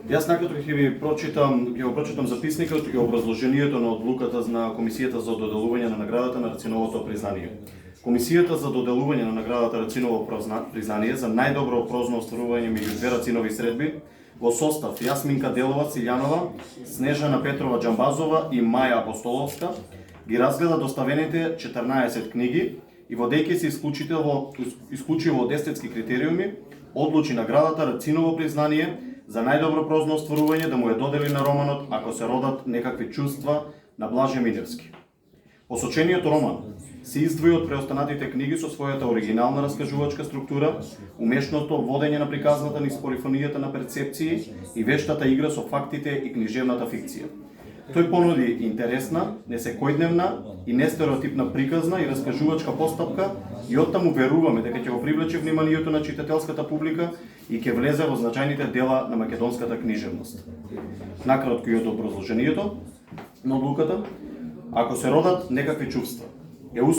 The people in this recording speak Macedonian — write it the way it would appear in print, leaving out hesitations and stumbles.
Јас накратко ќе го прочитам записникот и образложението на одлуката на Комисијата за доделување на наградата на Рациновото признание. Комисијата за доделување на наградата Рациново признание за најдобро прозно остварување меѓу две Рацинови средби во состав Јасминка Делова Силјанова, Снежана Петрова Џамбазова и Маја Апостоловска ги разгледа доставените 14 книги и водејќи се исклучиво од естетски критериуми, одлучи наградата Рациново признание за најдобро прозно остварување да му ја додели на романот Ако се родат некакви чувства на Блаже Миневски. Посочениот роман се издвои од преостанатите книги со својата оригинална раскажувачка структура, умешното водење на приказната низ полифонијата на перцепции и вештата игра со фактите и книжевната фикција. Тој понуди интересна, несекојдневна и нестереотипна приказна и раскажувачка постапка и оттаму веруваме дека ќе го привлече вниманието на читателската публика и ќе влезе во значајните дела на македонската книжевност. Накратко и од образложението на одлуката, Ако се родат некакви чувства,